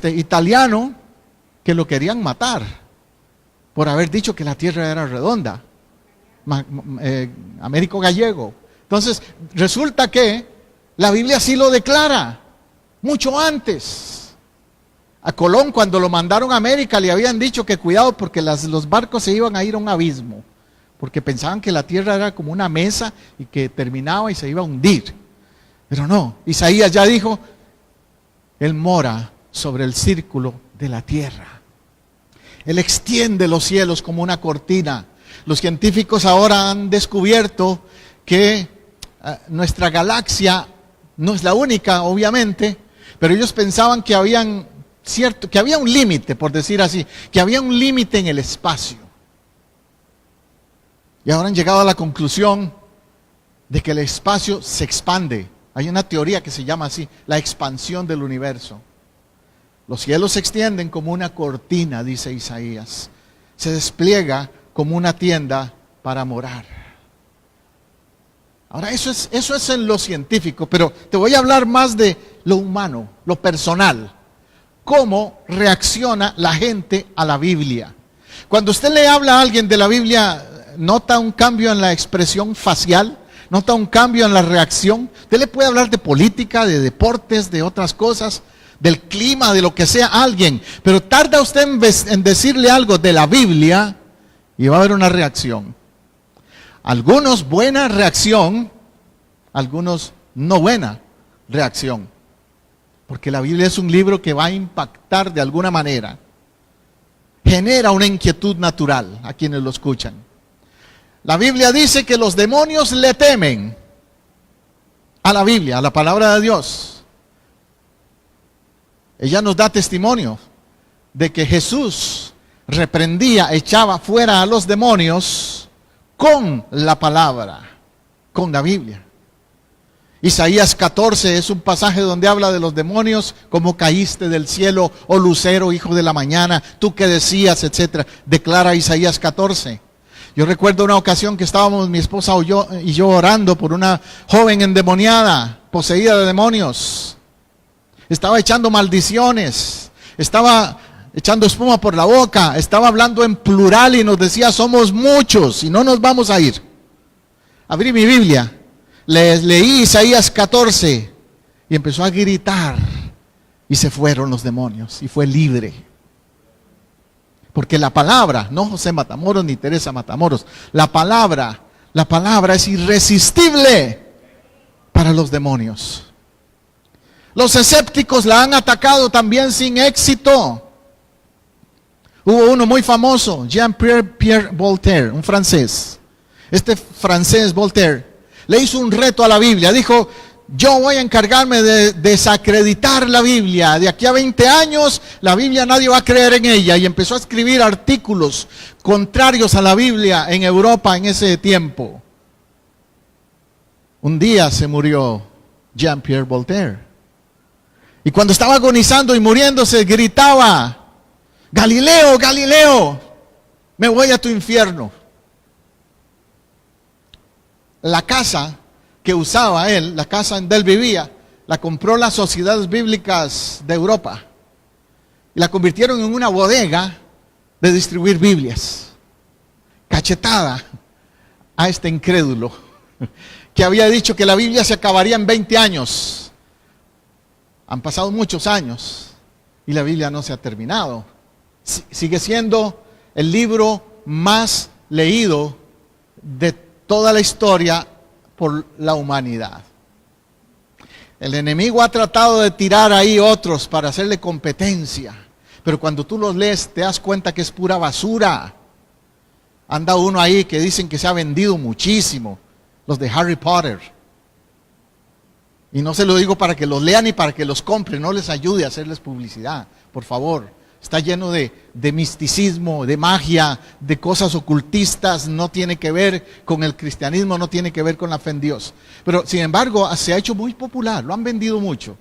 italiano que lo querían matar por haber dicho que la tierra era redonda. Américo Gallego. Entonces, resulta que la Biblia sí lo declara, mucho antes. A Colón, cuando lo mandaron a América, le habían dicho que cuidado porque los barcos se iban a ir a un abismo, porque pensaban que la tierra era como una mesa y que terminaba y se iba a hundir. Pero no, Isaías ya dijo, Él mora sobre el círculo de la tierra. Él extiende los cielos como una cortina. Los científicos ahora han descubierto que nuestra galaxia no es la única, obviamente, pero ellos pensaban que había un límite, por decir así, que había un límite en el espacio. Y ahora han llegado a la conclusión de que el espacio se expande. Hay una teoría que se llama así, la expansión del universo. Los cielos se extienden como una cortina, dice Isaías. Se despliega como una tienda para morar. Ahora, eso es en lo científico, pero te voy a hablar más de lo humano, lo personal. ¿Cómo reacciona la gente a la Biblia? Cuando usted le habla a alguien de la Biblia, ¿nota un cambio en la expresión facial? ¿Nota un cambio en la reacción? Usted le puede hablar de política, de deportes, de otras cosas, del clima, de lo que sea a alguien, pero tarda usted en decirle algo de la Biblia y va a haber una reacción. Algunos buena reacción, algunos no buena reacción. Porque la Biblia es un libro que va a impactar de alguna manera. Genera una inquietud natural a quienes lo escuchan. La Biblia dice que los demonios le temen a la Biblia, a la palabra de Dios. Ella nos da testimonio de que Jesús reprendía, echaba fuera a los demonios con la palabra, con la Biblia. Isaías 14 es un pasaje donde habla de los demonios, como caíste del cielo, oh lucero, hijo de la mañana, tú que decías, etcétera. Declara Isaías 14. Yo recuerdo una ocasión que estábamos mi esposa y yo orando por una joven endemoniada, poseída de demonios. Estaba echando maldiciones, estaba echando espuma por la boca, estaba hablando en plural y nos decía, somos muchos y no nos vamos a ir. Abrí mi Biblia, leí Isaías 14 y empezó a gritar y se fueron los demonios y fue libre. Porque la palabra, no José Matamoros ni Teresa Matamoros, la palabra es irresistible para los demonios. Los escépticos la han atacado también sin éxito. Hubo uno muy famoso, Jean-Pierre Voltaire, un francés. Este francés, Voltaire, le hizo un reto a la Biblia. Dijo, yo voy a encargarme de desacreditar la Biblia. De aquí a 20 años, la Biblia nadie va a creer en ella. Y empezó a escribir artículos contrarios a la Biblia en Europa en ese tiempo. Un día se murió Jean-Pierre Voltaire. Y cuando estaba agonizando y muriéndose, gritaba, Galileo, Galileo, me voy a tu infierno. La casa que usaba él, la casa donde él vivía, la compró las sociedades bíblicas de Europa. Y la convirtieron en una bodega de distribuir Biblias. Cachetada a este incrédulo que había dicho que la Biblia se acabaría en 20 años. Han pasado muchos años y la Biblia no se ha terminado. Sigue siendo el libro más leído de toda la historia por la humanidad. El enemigo ha tratado de tirar ahí otros para hacerle competencia, pero cuando tú los lees te das cuenta que es pura basura. Anda uno ahí que dicen que se ha vendido muchísimo, los de Harry Potter. Y no se lo digo para que los lean ni para que los compren, no les ayude a hacerles publicidad, por favor. Está lleno de misticismo, de magia, de cosas ocultistas, no tiene que ver con el cristianismo, no tiene que ver con la fe en Dios. Pero sin embargo se ha hecho muy popular, lo han vendido mucho.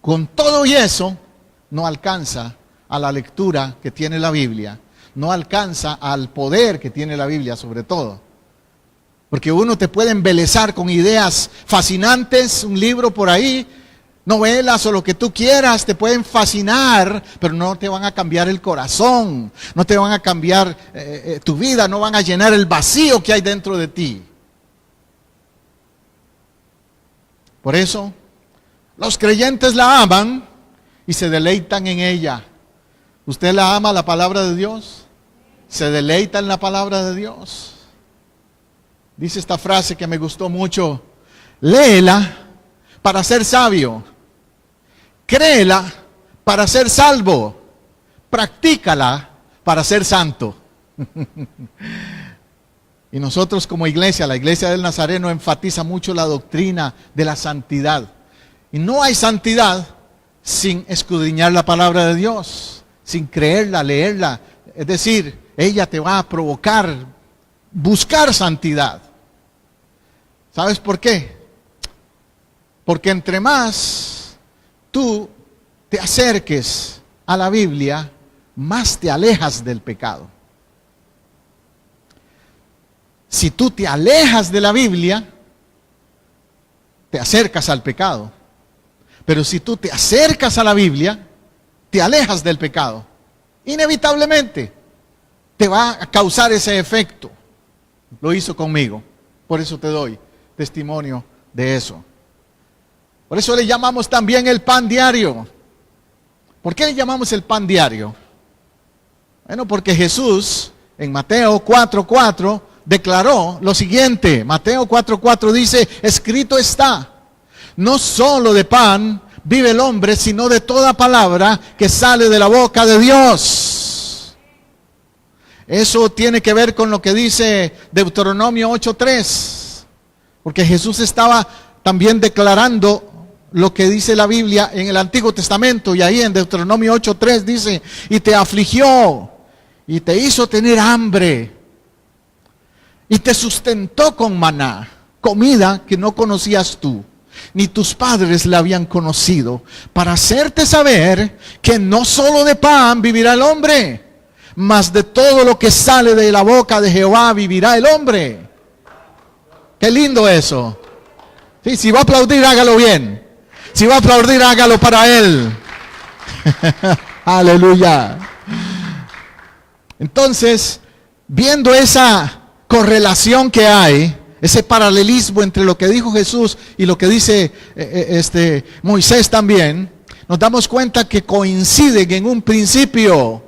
Con todo y eso, no alcanza a la lectura que tiene la Biblia, no alcanza al poder que tiene la Biblia sobre todo. Porque uno te puede embelezar con ideas fascinantes, un libro por ahí, Novelas o lo que tú quieras te pueden fascinar, pero no te van a cambiar el corazón, no te van a cambiar tu vida, no van a llenar el vacío que hay dentro de ti. Por eso, los creyentes la aman y se deleitan en ella. ¿Usted la ama, la palabra de Dios? ¿Se deleita en la palabra de Dios? Dice esta frase que me gustó mucho: léela para ser sabio, créela para ser salvo, practícala para ser santo. Y nosotros como iglesia, la iglesia del Nazareno enfatiza mucho la doctrina de la santidad. Y no hay santidad sin escudriñar la palabra de Dios, sin creerla, leerla. Es decir, ella te va a provocar buscar santidad. ¿Sabes por qué? Porque entre más tú te acerques a la Biblia, más te alejas del pecado. Si tú te alejas de la Biblia, te acercas al pecado. Pero si tú te acercas a la Biblia, te alejas del pecado. Inevitablemente te va a causar ese efecto. Lo hizo conmigo. Por eso te doy testimonio de eso. Por eso le llamamos también el pan diario. ¿Por qué le llamamos el pan diario? Bueno, porque Jesús en Mateo 4:4 declaró lo siguiente. Mateo 4:4 dice: escrito está, no solo de pan vive el hombre, sino de toda palabra que sale de la boca de Dios. Eso tiene que ver con lo que dice Deuteronomio 8:3, porque Jesús estaba también declarando lo que dice la Biblia en el Antiguo Testamento, y ahí en Deuteronomio 8:3 dice: y te afligió, y te hizo tener hambre, y te sustentó con maná, comida que no conocías tú, ni tus padres la habían conocido, para hacerte saber que no solo de pan vivirá el hombre, mas de todo lo que sale de la boca de Jehová vivirá el hombre. Qué lindo eso. Sí, si va a aplaudir, hágalo bien. Si va a aplaudir, hágalo para Él. Aleluya. Entonces, viendo esa correlación que hay, ese paralelismo entre lo que dijo Jesús y lo que dice Moisés también, nos damos cuenta que coinciden en un principio.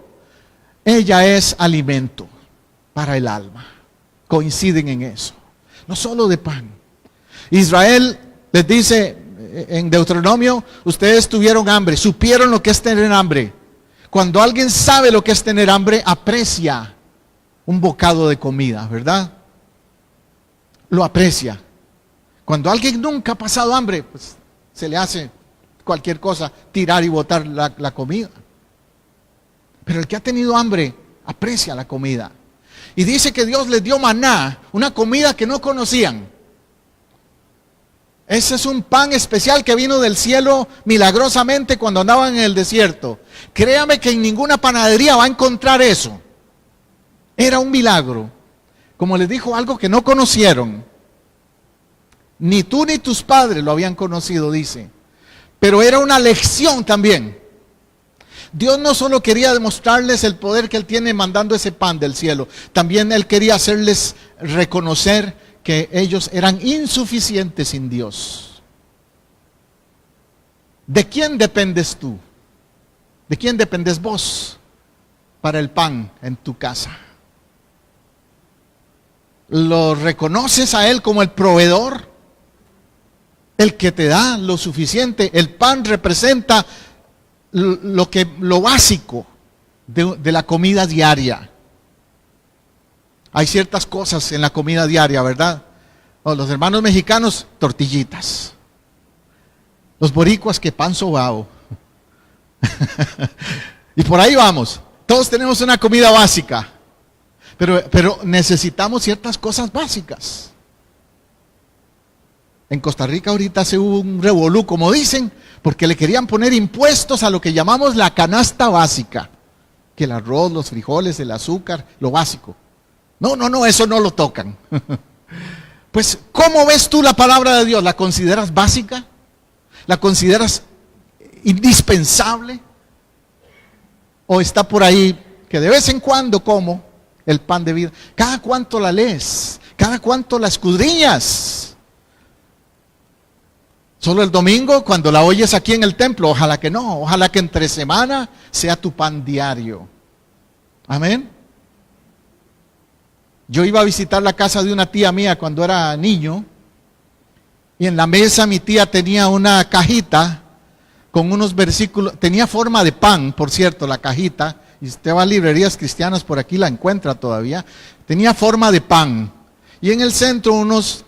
Ella es alimento para el alma. Coinciden en eso. No solo de pan. Israel les dice en Deuteronomio: ustedes tuvieron hambre, supieron lo que es tener hambre. Cuando alguien sabe lo que es tener hambre, aprecia un bocado de comida, ¿verdad? Lo aprecia. Cuando alguien nunca ha pasado hambre, pues se le hace cualquier cosa, tirar y botar la comida. Pero el que ha tenido hambre aprecia la comida. Y dice que Dios les dio maná, una comida que no conocían. Ese es un pan especial que vino del cielo milagrosamente cuando andaban en el desierto. Créame que en ninguna panadería va a encontrar eso. Era un milagro. Como les dijo, algo que no conocieron. Ni tú ni tus padres lo habían conocido, dice. Pero era una lección también. Dios no solo quería demostrarles el poder que Él tiene mandando ese pan del cielo. También Él quería hacerles reconocer que ellos eran insuficientes sin Dios. ¿De quién dependes tú? ¿De quién dependes vos para el pan en tu casa? ¿Lo reconoces a Él como el proveedor? El que te da lo suficiente. El pan representa lo básico de la comida diaria. Hay ciertas cosas en la comida diaria, ¿verdad? Los hermanos mexicanos, tortillitas. Los boricuas, que pan sobao. Y por ahí vamos. Todos tenemos una comida básica. Pero necesitamos ciertas cosas básicas. En Costa Rica ahorita se hubo un revolú, como dicen, porque le querían poner impuestos a lo que llamamos la canasta básica. Que el arroz, los frijoles, el azúcar, lo básico. No, eso no lo tocan. Pues, ¿cómo ves tú la palabra de Dios? ¿La consideras básica? ¿La consideras indispensable? ¿O está por ahí que de vez en cuando como el pan de vida? ¿Cada cuánto la lees? ¿Cada cuánto la escudriñas? ¿Solo el domingo cuando la oyes aquí en el templo? Ojalá que no. Ojalá que entre semana sea tu pan diario. Amén. Yo iba a visitar la casa de una tía mía cuando era niño. Y en la mesa mi tía tenía una cajita con unos versículos. Tenía forma de pan, por cierto, la cajita. Y si usted va a librerías cristianas, por aquí la encuentra todavía. Tenía forma de pan. Y en el centro unos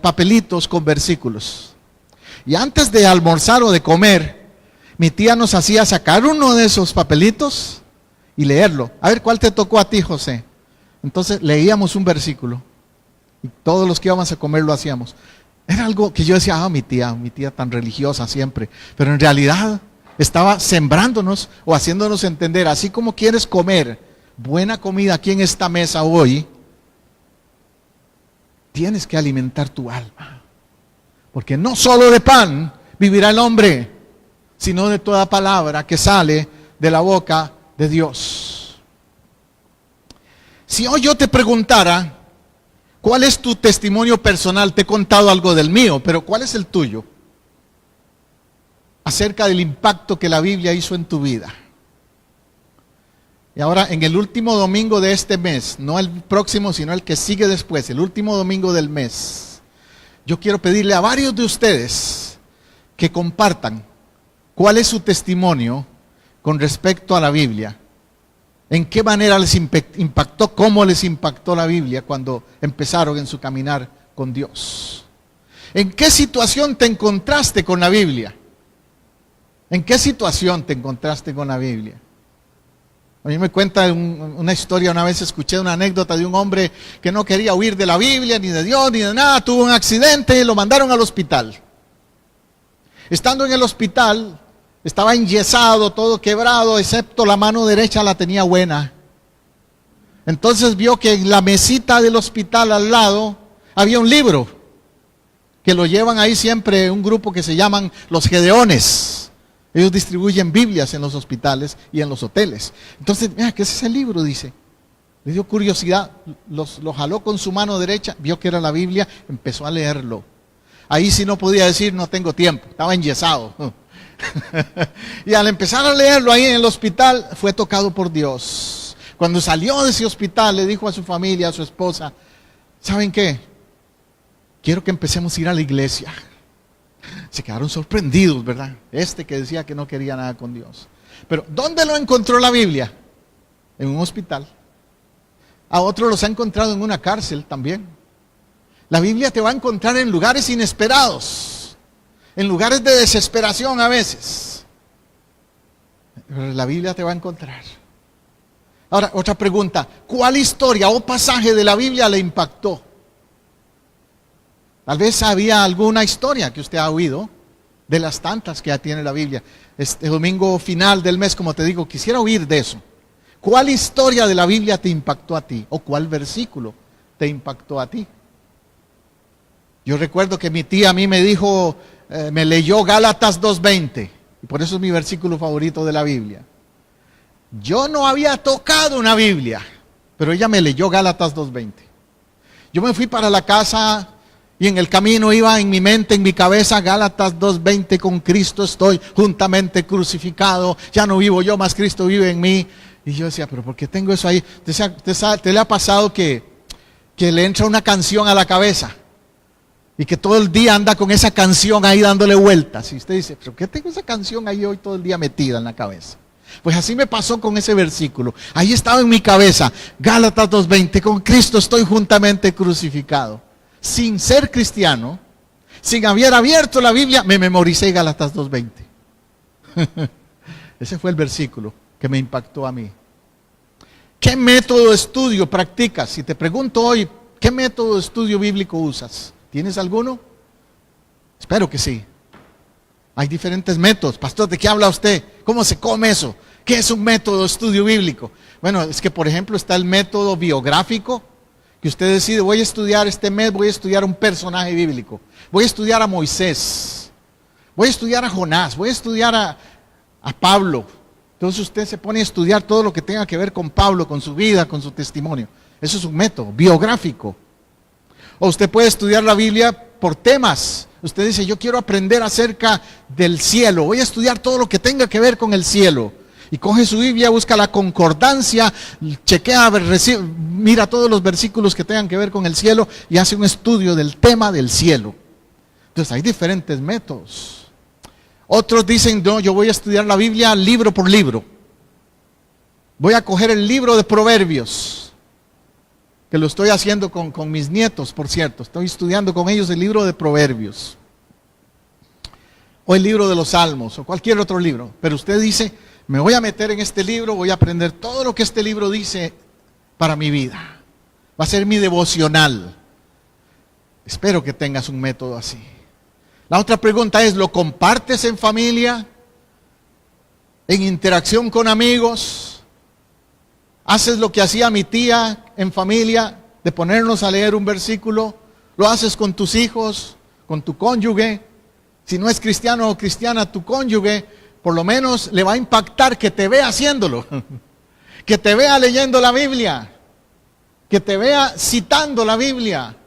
papelitos con versículos. Y antes de almorzar o de comer, mi tía nos hacía sacar uno de esos papelitos y leerlo. A ver, ¿cuál te tocó a ti, José? Entonces leíamos un versículo. Y todos los que íbamos a comer lo hacíamos. Era algo que yo decía, mi tía tan religiosa siempre. Pero en realidad estaba sembrándonos o haciéndonos entender, así como quieres comer buena comida aquí en esta mesa hoy, tienes que alimentar tu alma. Porque no solo de pan vivirá el hombre, sino de toda palabra que sale de la boca de Dios. Si hoy yo te preguntara, ¿cuál es tu testimonio personal? Te he contado algo del mío, pero ¿cuál es el tuyo? Acerca del impacto que la Biblia hizo en tu vida. Y ahora, en el último domingo de este mes, no el próximo, sino el que sigue después, el último domingo del mes, yo quiero pedirle a varios de ustedes que compartan cuál es su testimonio con respecto a la Biblia. ¿En qué manera les impactó? ¿Cómo les impactó la Biblia cuando empezaron en su caminar con Dios? ¿En qué situación te encontraste con la Biblia? ¿En qué situación te encontraste con la Biblia? A mí me cuenta una historia, una vez escuché una anécdota de un hombre que no quería huir de la Biblia, ni de Dios, ni de nada, tuvo un accidente y lo mandaron al hospital. Estando en el hospital, estaba enyesado, todo quebrado, excepto la mano derecha la tenía buena. Entonces vio que en la mesita del hospital al lado había un libro, que lo llevan ahí siempre un grupo que se llaman los Gedeones. Ellos distribuyen Biblias en los hospitales y en los hoteles. Entonces, mira, ¿qué es ese libro? Dice. Le dio curiosidad, lo jaló con su mano derecha, vio que era la Biblia, empezó a leerlo. Ahí sí no podía decir, no tengo tiempo, estaba enyesado. Y al empezar a leerlo ahí en el hospital, fue tocado por Dios. Cuando salió de ese hospital, le dijo a su familia, a su esposa, ¿saben qué? Quiero que empecemos a ir a la iglesia. Se quedaron sorprendidos, ¿verdad? Que decía que no quería nada con Dios. Pero ¿dónde lo encontró la Biblia? En un hospital. A otros los ha encontrado en una cárcel también. La Biblia te va a encontrar en lugares inesperados, en lugares de desesperación a veces. Pero la Biblia te va a encontrar. Ahora, otra pregunta. ¿Cuál historia o pasaje de la Biblia le impactó? Tal vez había alguna historia que usted ha oído de las tantas que ya tiene la Biblia. Este domingo final del mes, como te digo, quisiera oír de eso. ¿Cuál historia de la Biblia te impactó a ti? ¿O cuál versículo te impactó a ti? Yo recuerdo que mi tía a mí me dijo, me leyó Gálatas 2:20. Y por eso es mi versículo favorito de la Biblia. Yo no había tocado una Biblia, pero ella me leyó Gálatas 2:20. Yo me fui para la casa. Y en el camino iba en mi mente, en mi cabeza, Gálatas 2:20, con Cristo estoy juntamente crucificado, ya no vivo yo, más Cristo vive en mí. Y yo decía, pero ¿por qué tengo eso ahí? ¿Te le ha pasado que le entra una canción a la cabeza? Y que todo el día anda con esa canción ahí dándole vueltas. Y usted dice, ¿pero qué tengo esa canción ahí hoy todo el día metida en la cabeza? Pues así me pasó con ese versículo. Ahí estaba en mi cabeza, Gálatas 2:20, con Cristo estoy juntamente crucificado. Sin ser cristiano, sin haber abierto la Biblia, me memoricé Gálatas 2:20. Ese fue el versículo que me impactó a mí. ¿Qué método de estudio practicas? Si te pregunto hoy, ¿qué método de estudio bíblico usas? ¿Tienes alguno? Espero que sí. Hay diferentes métodos. Pastor, ¿de qué habla usted? ¿Cómo se come eso? ¿Qué es un método de estudio bíblico? Bueno, es que por ejemplo está el método biográfico, que usted decide, voy a estudiar este mes, voy a estudiar un personaje bíblico. Voy a estudiar a Moisés. Voy a estudiar a Jonás, voy a estudiar a Pablo. Entonces usted se pone a estudiar todo lo que tenga que ver con Pablo, con su vida, con su testimonio. Eso es un método biográfico. O usted puede estudiar la Biblia por temas. Usted dice, yo quiero aprender acerca del cielo. Voy a estudiar todo lo que tenga que ver con el cielo. Y coge su Biblia, busca la concordancia, chequea, mira todos los versículos que tengan que ver con el cielo y hace un estudio del tema del cielo. Entonces hay diferentes métodos. Otros dicen, no, yo voy a estudiar la Biblia libro por libro. Voy a coger el libro de Proverbios, que lo estoy haciendo con mis nietos, por cierto. Estoy estudiando con ellos el libro de Proverbios. O el libro de los Salmos, o cualquier otro libro. Pero usted dice, me voy a meter en este libro, voy a aprender todo lo que este libro dice para mi vida. Va a ser mi devocional. Espero que tengas un método así. La otra pregunta es, ¿lo compartes en familia? ¿En interacción con amigos? ¿Haces lo que hacía mi tía en familia, de ponernos a leer un versículo? ¿Lo haces con tus hijos, con tu cónyuge? Si no es cristiano o cristiana tu cónyuge, por lo menos le va a impactar que te vea haciéndolo, que te vea leyendo la Biblia, que te vea citando la Biblia.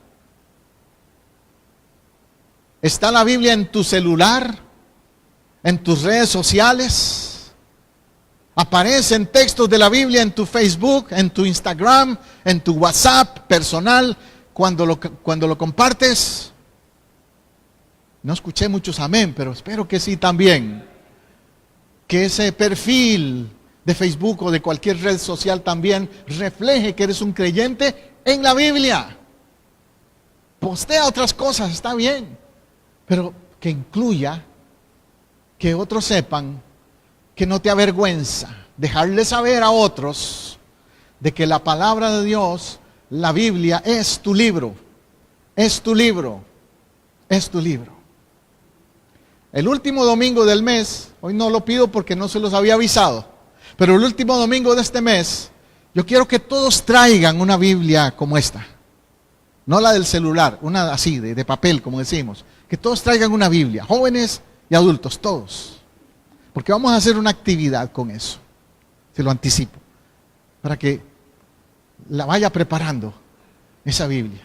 ¿Está la Biblia en tu celular? ¿En tus redes sociales? ¿Aparecen textos de la Biblia en tu Facebook, en tu Instagram, en tu WhatsApp personal cuando lo compartes? No escuché muchos amén, pero espero que sí también. Que ese perfil de Facebook o de cualquier red social también refleje que eres un creyente en la Biblia. Postea otras cosas, está bien, pero que incluya que otros sepan, que no te avergüenza dejarle saber a otros de que la palabra de Dios, la Biblia, es tu libro, es tu libro, es tu libro. El último domingo del mes, hoy no lo pido porque no se los había avisado, pero el último domingo de este mes, yo quiero que todos traigan una Biblia como esta. No la del celular, una así, de papel, como decimos. Que todos traigan una Biblia, jóvenes y adultos, todos. Porque vamos a hacer una actividad con eso. Se lo anticipo. Para que la vaya preparando, esa Biblia.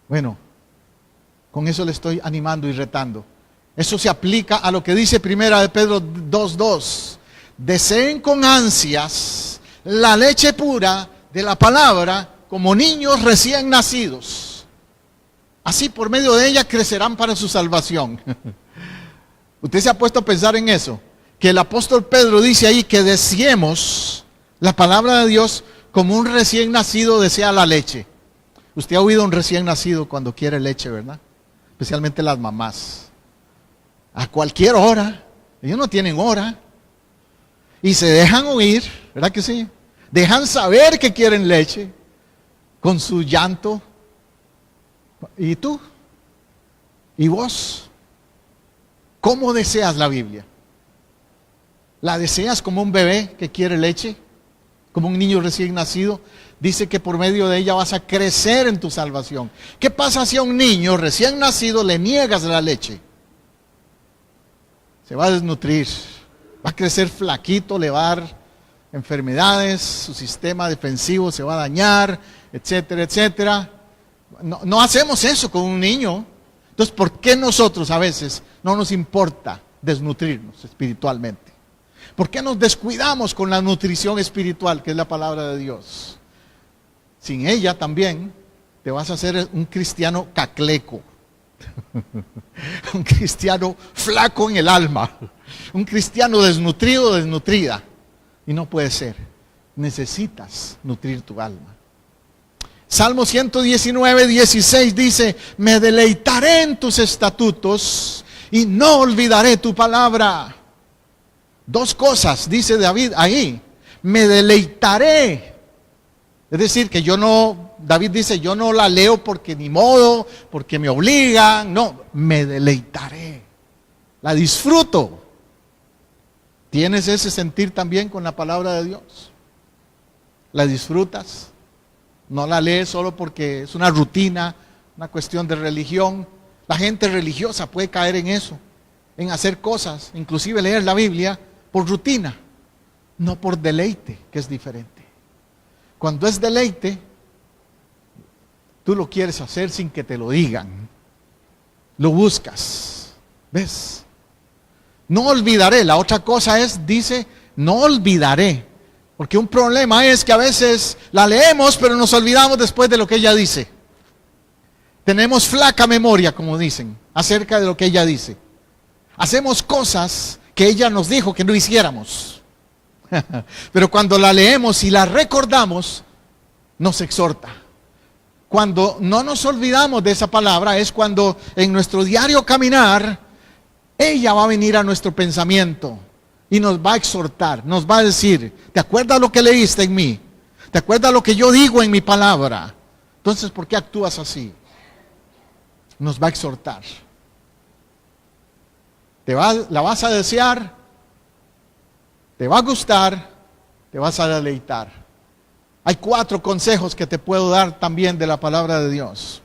Bueno, con eso le estoy animando y retando. Eso se aplica a lo que dice Primera de Pedro 2:2. Deseen con ansias la leche pura de la palabra como niños recién nacidos. Así por medio de ella crecerán para su salvación. ¿Usted se ha puesto a pensar en eso? Que el apóstol Pedro dice ahí que deseemos la palabra de Dios como un recién nacido desea la leche. Usted ha oído un recién nacido cuando quiere leche, ¿verdad? Especialmente las mamás. A cualquier hora. Ellos no tienen hora. Y se dejan oír, ¿verdad que sí? Dejan saber que quieren leche con su llanto. ¿Y tú? ¿Y vos? ¿Cómo deseas la Biblia? ¿La deseas como un bebé que quiere leche? ¿Como un niño recién nacido? Dice que por medio de ella vas a crecer en tu salvación. ¿Qué pasa si a un niño recién nacido le niegas la leche? Se va a desnutrir, va a crecer flaquito, le va a dar enfermedades, su sistema defensivo se va a dañar, etcétera, etcétera. No hacemos eso con un niño. Entonces, ¿por qué nosotros a veces no nos importa desnutrirnos espiritualmente? ¿Por qué nos descuidamos con la nutrición espiritual, que es la palabra de Dios? Sin ella también te vas a hacer un cristiano cacleco, un cristiano flaco en el alma, un cristiano desnutrido, desnutrida. Y no puede ser. Necesitas nutrir tu alma. Salmo 119:16 dice, me deleitaré en tus estatutos y no olvidaré tu palabra. Dos cosas dice David ahí, me deleitaré. Es decir, que David dice, yo no la leo porque ni modo, porque me obligan. No, me deleitaré. La disfruto. ¿Tienes ese sentir también con la palabra de Dios? ¿La disfrutas? No la lees solo porque es una rutina, una cuestión de religión. La gente religiosa puede caer en eso, en hacer cosas, inclusive leer la Biblia por rutina, no por deleite, que es diferente. Cuando es deleite, tú lo quieres hacer sin que te lo digan. Lo buscas. ¿Ves? No olvidaré. La otra cosa es, dice, no olvidaré. Porque un problema es que a veces la leemos, pero nos olvidamos después de lo que ella dice. Tenemos flaca memoria, como dicen, acerca de lo que ella dice. Hacemos cosas que ella nos dijo que no hiciéramos. Pero cuando la leemos y la recordamos, nos exhorta. Cuando no nos olvidamos de esa palabra es cuando en nuestro diario caminar, ella va a venir a nuestro pensamiento y nos va a exhortar, nos va a decir, ¿te acuerdas lo que leíste en mí? ¿Te acuerdas lo que yo digo en mi palabra? Entonces, ¿por qué actúas así? Nos va a exhortar. La vas a desear, te va a gustar, te vas a deleitar. Hay 4 consejos que te puedo dar también de la palabra de Dios.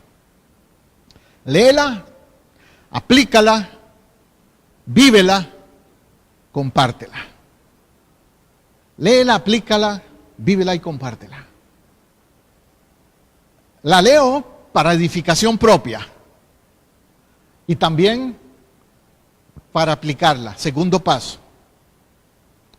Léela, aplícala, vívela, compártela. Léela, aplícala, vívela y compártela. La leo para edificación propia y también para aplicarla. Segundo paso.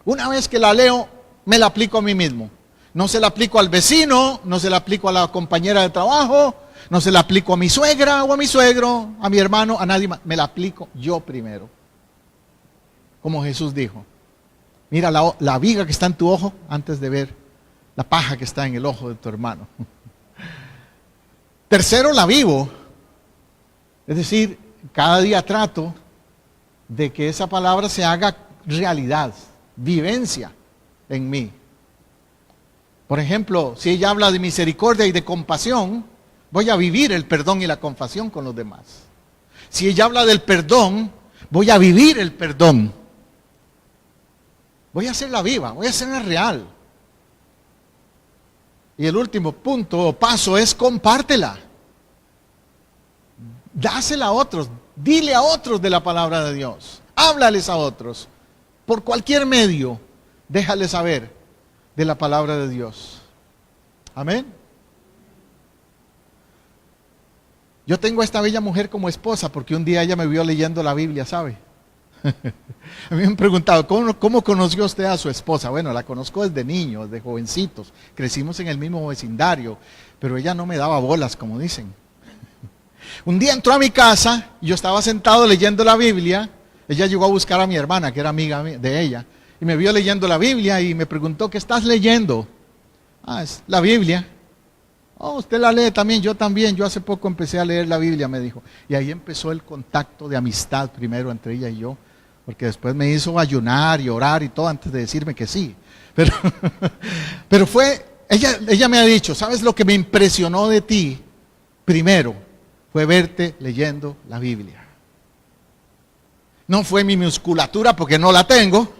Una vez que la leo, me la aplico a mí mismo. No se la aplico al vecino, no se la aplico a la compañera de trabajo, no se la aplico a mi suegra o a mi suegro, a mi hermano, a nadie más. Me la aplico yo primero. Como Jesús dijo, mira la viga que está en tu ojo antes de ver la paja que está en el ojo de tu hermano. Tercero, la vivo. Es decir, cada día trato de que esa palabra se haga realidad, vivencia en mí. Por ejemplo, si ella habla de misericordia y de compasión, voy a vivir el perdón y la compasión con los demás. Si ella habla del perdón, voy a vivir el perdón. Voy a hacerla viva, voy a hacerla real. Y el último punto o paso es compártela. Dásela a otros, dile a otros de la palabra de Dios. Háblales a otros. Por cualquier medio, déjales saber de la palabra de Dios. Amén. Yo tengo a esta bella mujer como esposa porque un día ella me vio leyendo la Biblia, ¿sabe? A mí me han preguntado, ¿cómo conoció usted a su esposa? Bueno, la conozco desde niños, desde jovencitos. Crecimos en el mismo vecindario, pero ella no me daba bolas, como dicen. Un día entró a mi casa, yo estaba sentado leyendo la Biblia. Ella llegó a buscar a mi hermana, que era amiga de ella. Y me vio leyendo la Biblia y me preguntó, ¿qué estás leyendo? Ah, es la Biblia. Oh, usted la lee también, yo también. Yo hace poco empecé a leer la Biblia, me dijo. Y ahí empezó el contacto de amistad primero entre ella y yo. Porque después me hizo ayunar y orar y todo antes de decirme que sí. Pero ella me ha dicho, ¿sabes lo que me impresionó de ti? Primero, fue verte leyendo la Biblia. No fue mi musculatura porque no la tengo.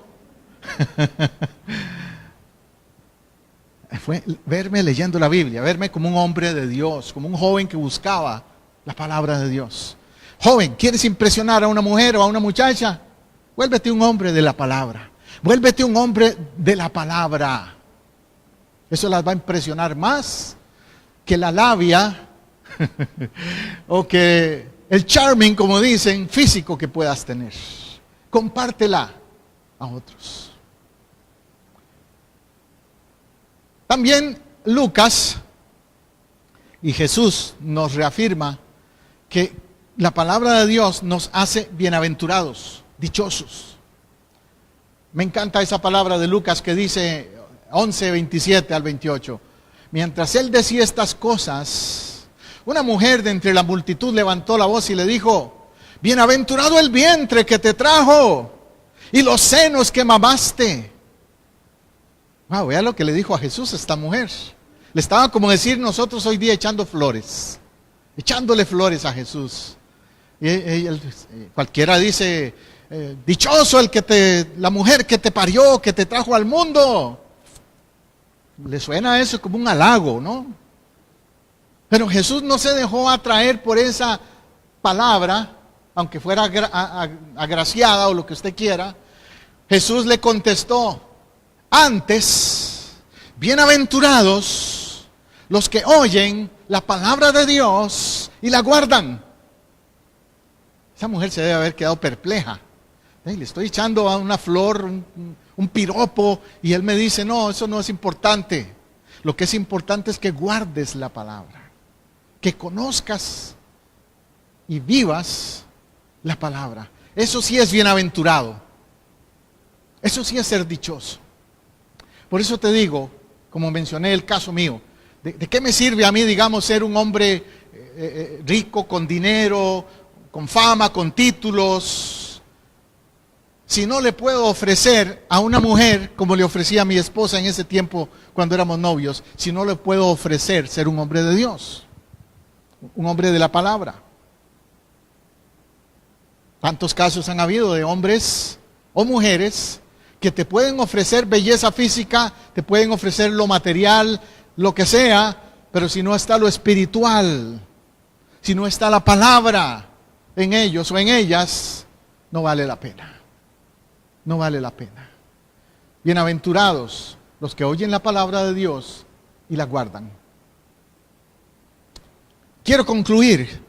Fue verme leyendo la Biblia, verme como un hombre de Dios, como un joven que buscaba la palabra de Dios. Joven, ¿quieres impresionar a una mujer o a una muchacha? Vuélvete un hombre de la palabra. Vuélvete un hombre de la palabra. Eso las va a impresionar más que la labia o que el charming, como dicen, físico que puedas tener. Compártela a otros. También Lucas y Jesús nos reafirma que la palabra de Dios nos hace bienaventurados, dichosos. Me encanta esa palabra de Lucas que dice 11, 27 al 28. Mientras él decía estas cosas, una mujer de entre la multitud levantó la voz y le dijo: bienaventurado el vientre que te trajo y los senos que mamaste. Wow, vea lo que le dijo a Jesús esta mujer. Le estaba como decir nosotros hoy día echando flores, echándole flores a Jesús. Cualquiera dice, dichoso la mujer que te parió, que te trajo al mundo. Le suena eso como un halago, ¿no? Pero Jesús no se dejó atraer por esa palabra, aunque fuera agraciada o lo que usted quiera, Jesús le contestó: antes, bienaventurados los que oyen la palabra de Dios y la guardan. Esa mujer se debe haber quedado perpleja. Le estoy echando a una flor, un piropo, y él me dice: no, eso no es importante. Lo que es importante es que guardes la palabra, que conozcas y vivas la palabra. Eso sí es bienaventurado. Eso sí es ser dichoso. Por eso te digo, como mencioné el caso mío, ¿de qué me sirve a mí, digamos, ser un hombre rico, con dinero, con fama, con títulos, si no le puedo ofrecer a una mujer, como le ofrecía a mi esposa en ese tiempo cuando éramos novios, si no le puedo ofrecer ser un hombre de Dios, un hombre de la palabra? Tantos casos han habido de hombres o mujeres que te pueden ofrecer belleza física, te pueden ofrecer lo material, lo que sea, pero si no está lo espiritual, si no está la palabra en ellos o en ellas, no vale la pena. No vale la pena. Bienaventurados los que oyen la palabra de Dios y la guardan. Quiero concluir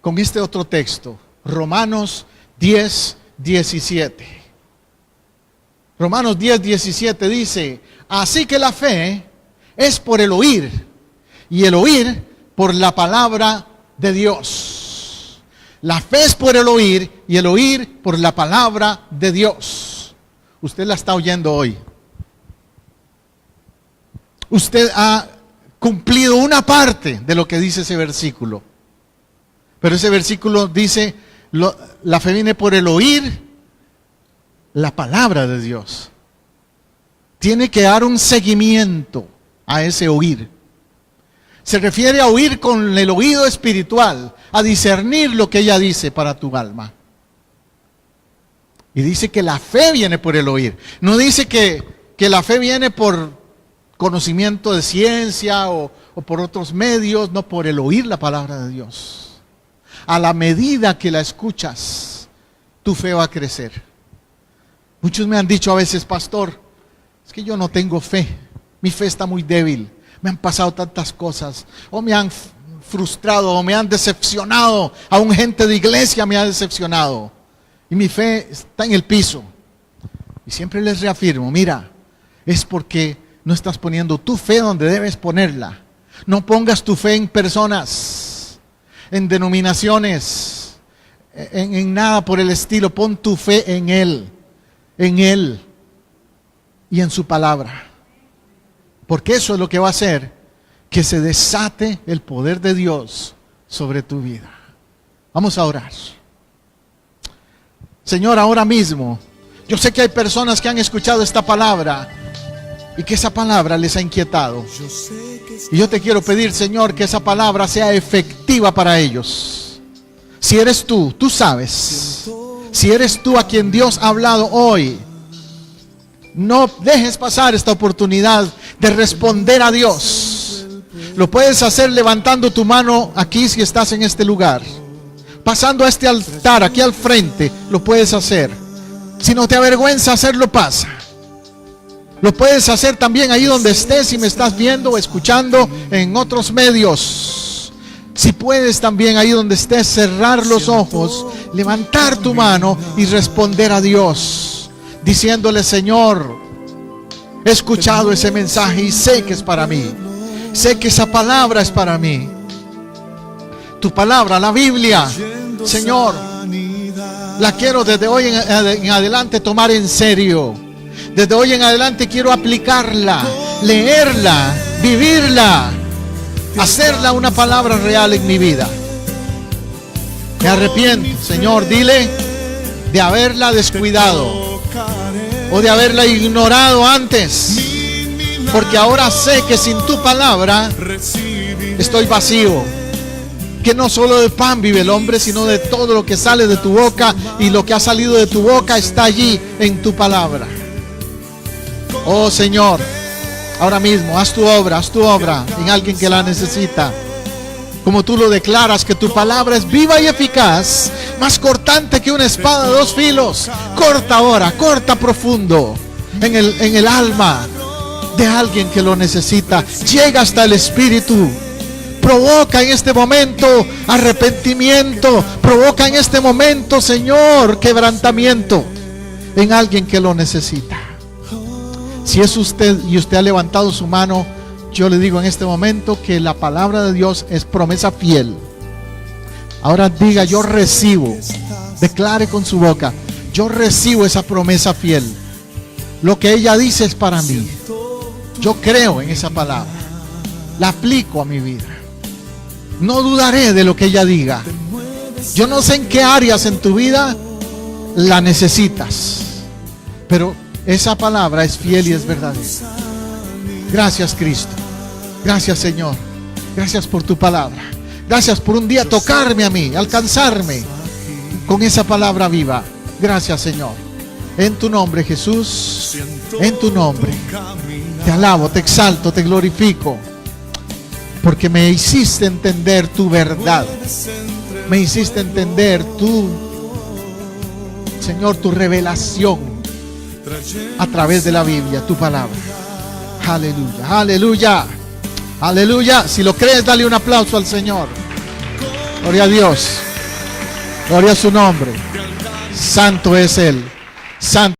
con este otro texto, Romanos 10:17. Romanos 10:17 dice: así que la fe es por el oír, y el oír por la palabra de Dios. La fe es por el oír, y el oír por la palabra de Dios. Usted la está oyendo hoy. Usted ha cumplido una parte de lo que dice ese versículo. Pero ese versículo dice: la fe viene por el oír la palabra de Dios. Tiene que dar un seguimiento a ese oír. Se refiere a oír con el oído espiritual, a discernir lo que ella dice para tu alma. Y dice que la fe viene por el oír. No dice que la fe viene por conocimiento de ciencia o por otros medios, no, por el oír la palabra de Dios. A la medida que la escuchas, tu fe va a crecer. Muchos me han dicho a veces: pastor, es que yo no tengo fe, mi fe está muy débil, me han pasado tantas cosas, o me han frustrado, o me han decepcionado, aún gente de iglesia me ha decepcionado, y mi fe está en el piso. Y siempre les reafirmo: mira, es porque no estás poniendo tu fe donde debes ponerla. No pongas tu fe en personas, en denominaciones, en nada por el estilo. Pon tu fe en Él y en su palabra, porque eso es lo que va a hacer que se desate el poder de Dios sobre tu vida. Vamos a orar. Señor, ahora mismo, yo sé que hay personas que han escuchado esta palabra y que esa palabra les ha inquietado, y yo te quiero pedir, Señor, que esa palabra sea efectiva para ellos. Si eres tú sabes. Si eres tú a quien Dios ha hablado hoy, no dejes pasar esta oportunidad de responder a Dios. Lo puedes hacer levantando tu mano aquí si estás en este lugar. Pasando a este altar aquí al frente, lo puedes hacer. Si no te avergüenza hacerlo, pasa. Lo puedes hacer también ahí donde estés, si me estás viendo o escuchando en otros medios. Si puedes también ahí donde estés cerrar los ojos, levantar tu mano y responder a Dios, diciéndole: Señor, he escuchado ese mensaje y sé que es para mí. Sé que esa palabra es para mí. Tu palabra, la Biblia, Señor, la quiero desde hoy en adelante tomar en serio. Desde hoy en adelante quiero aplicarla, leerla, vivirla, hacerla una palabra real en mi vida. Me arrepiento, Señor, dile, de haberla descuidado o de haberla ignorado antes, porque ahora sé que sin tu palabra estoy vacío, que no solo de pan vive el hombre, sino de todo lo que sale de tu boca, y lo que ha salido de tu boca está allí en tu palabra. Oh Señor, ahora mismo haz tu obra en alguien que la necesita. como tú lo declaras, que tu palabra es viva y eficaz, más cortante que una espada de dos filos. Corta ahora, corta profundo en el alma de alguien que lo necesita. Llega hasta el espíritu. Provoca en este momento arrepentimiento. Provoca en este momento, Señor, quebrantamiento en alguien que lo necesita. Si es usted y usted ha levantado su mano, yo le digo en este momento que la palabra de Dios es promesa fiel. Ahora diga: yo recibo. Declare con su boca: yo recibo esa promesa fiel. Lo que ella dice es para mí. Yo creo en esa palabra. La aplico a mi vida. No dudaré de lo que ella diga. Yo no sé en qué áreas en tu vida la necesitas, pero esa palabra es fiel y es verdadera. Gracias, Cristo. Gracias, Señor. Gracias por tu palabra. Gracias por un día tocarme a mí, alcanzarme con esa palabra viva. Gracias, Señor. En tu nombre, Jesús. En tu nombre. Te alabo, te exalto, te glorifico. Porque me hiciste entender tu verdad. Me hiciste entender tu, Señor, tu revelación a través de la Biblia, tu palabra. Aleluya, aleluya, aleluya. Si lo crees, dale un aplauso al Señor. Gloria a Dios. Gloria a su nombre. Santo es Él. Santo.